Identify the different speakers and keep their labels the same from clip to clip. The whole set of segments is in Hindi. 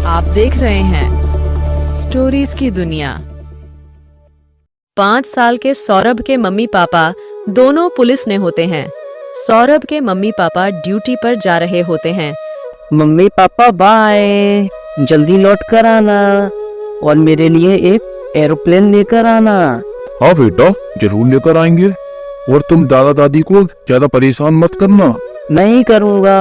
Speaker 1: आप देख रहे हैं स्टोरीज की दुनिया। 5 साल के सौरभ के मम्मी पापा दोनों पुलिस ने होते हैं। सौरभ के मम्मी पापा ड्यूटी पर जा रहे होते हैं।
Speaker 2: मम्मी पापा बाय, जल्दी लौट कर आना और मेरे लिए एक एरोप्लेन लेकर आना।
Speaker 3: हाँ बेटा, जरूर लेकर आएंगे। और तुम दादा दादी को ज्यादा परेशान मत करना।
Speaker 2: नहीं करूँगा।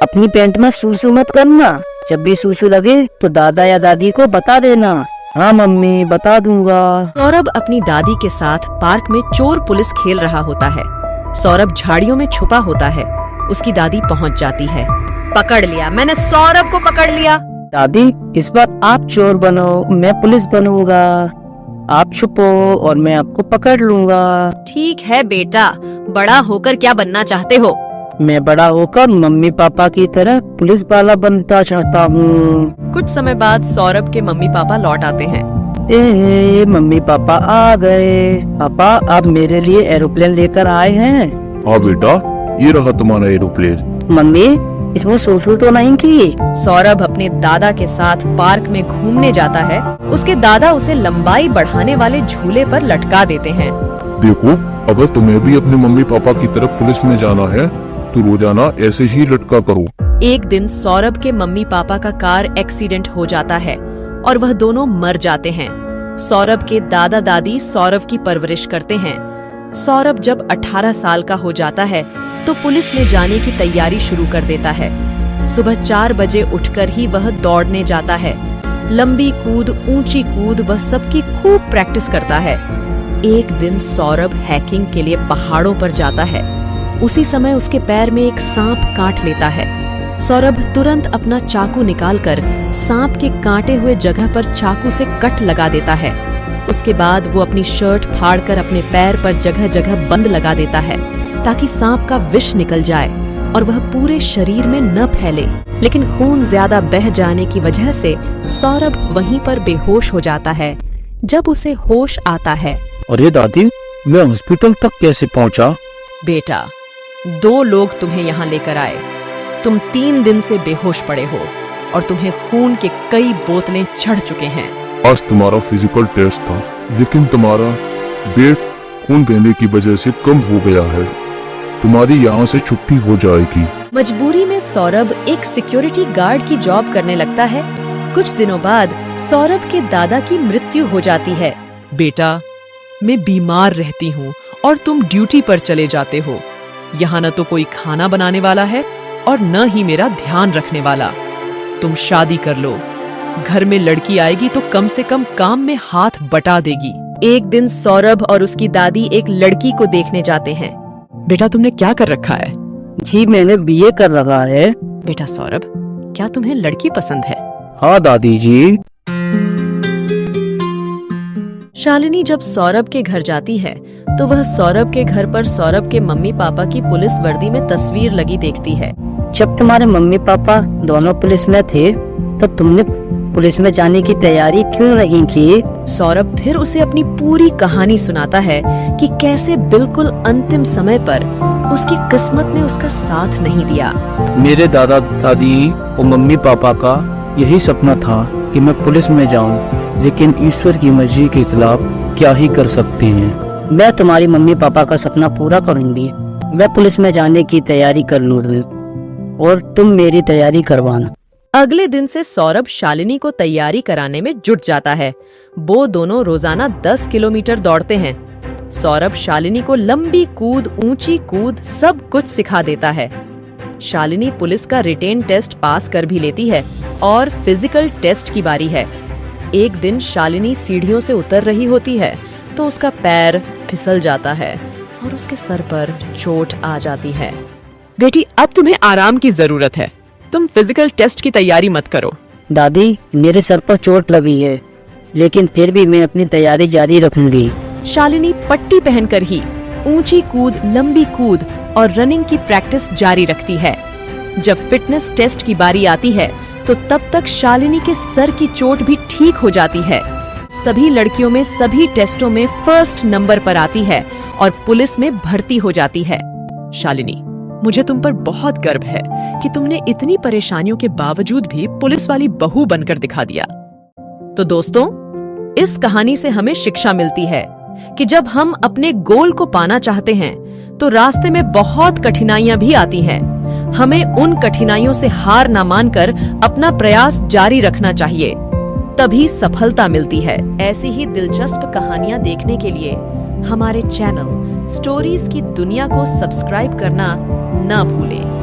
Speaker 2: अपनी पैंट में सूसू मत करना। जब भी सूसू लगे तो दादा या दादी को बता देना। हाँ मम्मी, बता दूंगा।
Speaker 1: सौरभ अपनी दादी के साथ पार्क में चोर पुलिस खेल रहा होता है। सौरभ झाड़ियों में छुपा होता है। उसकी दादी पहुंच जाती है। पकड़ लिया, मैंने सौरभ को पकड़ लिया।
Speaker 2: दादी, इस बार आप चोर बनो, मैं पुलिस बनूंगा। आप छुपो और मैं आपको पकड़ लूंगा।
Speaker 1: ठीक है बेटा, बड़ा होकर क्या बनना चाहते हो?
Speaker 2: मैं बड़ा होकर मम्मी पापा की तरह पुलिस वाला बनना चाहता हूँ।
Speaker 1: कुछ समय बाद सौरभ के मम्मी पापा लौट आते हैं।
Speaker 2: मम्मी पापा आ गए। पापा, आप मेरे लिए एरोप्लेन लेकर आए हैं?
Speaker 3: हाँ बेटा, ये रहा तुम्हारा एरोप्लेन।
Speaker 2: मम्मी, इसमें सूसू तो नहीं की?
Speaker 1: सौरभ अपने दादा के साथ पार्क में घूमने जाता है। उसके दादा उसे लंबाई बढ़ाने वाले झूले पर लटका देते हैं।
Speaker 3: देखो, अगर तुम्हें भी अपने मम्मी पापा की तरफ पुलिस में जाना है तो रोजाना ऐसे ही लटका करो।
Speaker 1: एक दिन सौरभ के मम्मी पापा का कार एक्सीडेंट हो जाता है और वह दोनों मर जाते हैं। सौरभ के दादा दादी सौरभ की परवरिश करते हैं। सौरभ जब 18 साल का हो जाता है तो पुलिस में जाने की तैयारी शुरू कर देता है। सुबह 4 बजे उठकर ही वह दौड़ने जाता है। लंबी कूद, ऊंची कूद, वह सबकी खूब प्रैक्टिस करता है। एक दिन सौरभ हैकिंग के लिए पहाड़ों पर जाता है। उसी समय उसके पैर में एक सांप काट लेता है। सौरभ तुरंत अपना चाकू निकालकर सांप के काटे हुए जगह पर चाकू से कट लगा देता है। उसके बाद वो अपनी शर्ट फाड़कर अपने पैर पर जगह जगह बंद लगा देता है ताकि सांप का विष निकल जाए और वह पूरे शरीर में न फैले। लेकिन खून ज्यादा बह जाने की वजह से सौरभ वहीं पर बेहोश हो जाता है। जब उसे होश आता है,
Speaker 3: अरे दादी, मैं हॉस्पिटल तक कैसे पहुंचा?
Speaker 1: बेटा, 2 लोग तुम्हें यहाँ लेकर आए। तुम 3 दिन से बेहोश पड़े हो और तुम्हें खून के कई बोतलें चढ़ चुके हैं।
Speaker 3: आज तुम्हारा फिजिकल टेस्ट था, लेकिन तुम्हारा वेट खून देने की वजह से कम हो गया है। तुम्हारी यहाँ से छुट्टी हो जाएगी।
Speaker 1: मजबूरी में सौरभ एक सिक्योरिटी गार्ड की जॉब करने लगता है। कुछ दिनों बाद सौरभ के दादा की मृत्यु हो जाती है। बेटा, मैं बीमार रहती हूँ और तुम ड्यूटी पर चले जाते हो। यहाँ न तो कोई खाना बनाने वाला है और न ही मेरा ध्यान रखने वाला। तुम शादी कर लो। घर में लड़की आएगी तो कम से कम काम में हाथ बटा देगी। एक दिन सौरभ और उसकी दादी एक लड़की को देखने जाते हैं। बेटा, तुमने क्या कर रखा है?
Speaker 2: जी, मैंने बीए कर रखा है।
Speaker 1: बेटा सौरभ, क्या तुम्हें लड़की पसंद है?
Speaker 2: हाँ दादी जी।
Speaker 1: शालिनी जब सौरभ के घर जाती है तो वह सौरभ के घर पर सौरभ के मम्मी पापा की पुलिस वर्दी में तस्वीर लगी देखती है।
Speaker 2: जब तुम्हारे मम्मी पापा दोनों पुलिस में थे तब तुमने पुलिस में जाने की तैयारी क्यों नहीं की?
Speaker 1: सौरभ फिर उसे अपनी पूरी कहानी सुनाता है कि कैसे बिल्कुल अंतिम समय पर उसकी किस्मत ने उसका साथ नहीं दिया।
Speaker 2: मेरे दादा दादी और मम्मी पापा का यही सपना था कि मैं पुलिस में जाऊं, लेकिन ईश्वर की मर्जी के खिलाफ क्या ही कर सकते हैं। मैं तुम्हारी मम्मी पापा का सपना पूरा करूंगी। मैं पुलिस में जाने की तैयारी कर लूंगी और तुम मेरी तैयारी करवाना।
Speaker 1: अगले दिन से सौरभ शालिनी को तैयारी कराने में जुट जाता है। वो दोनों रोजाना 10 किलोमीटर दौड़ते हैं। सौरभ शालिनी को लंबी कूद, ऊंची कूद सब कुछ सिखा देता है। शालिनी पुलिस का रिटेन टेस्ट पास कर भी लेती है और फिजिकल टेस्ट की बारी है। एक दिन शालिनी सीढ़ियों से उतर रही होती है तो उसका पैर फिसल जाता है और उसके सर पर चोट आ जाती है। बेटी, अब तुम्हें आराम की जरूरत है। तुम फिजिकल टेस्ट की तैयारी मत करो।
Speaker 2: दादी, मेरे सर पर चोट लगी है, लेकिन फिर भी मैं अपनी तैयारी जारी रखूंगी।
Speaker 1: शालिनी पट्टी पहनकर ही ऊंची कूद, लंबी कूद और रनिंग की प्रैक्टिस जारी रखती है। जब फिटनेस टेस्ट की बारी आती है तो तब तक शालिनी के सर की चोट भी ठीक हो जाती है। सभी लड़कियों में सभी टेस्टों में फर्स्ट नंबर पर आती है और पुलिस में भर्ती हो जाती है। शालिनी, मुझे तुम पर बहुत गर्व है कि तुमने इतनी परेशानियों के बावजूद भी पुलिस वाली बहू बनकर दिखा दिया। तो दोस्तों, इस कहानी से हमें शिक्षा मिलती है कि जब हम अपने गोल को पाना चाहते हैं तो रास्ते में बहुत कठिनाइयां भी आती हैं। हमें उन कठिनाइयों से हार ना मानकर अपना प्रयास जारी रखना चाहिए, तभी सफलता मिलती है। ऐसी ही दिलचस्प कहानियां देखने के लिए हमारे चैनल स्टोरीज की दुनिया को सब्सक्राइब करना ना भूलें।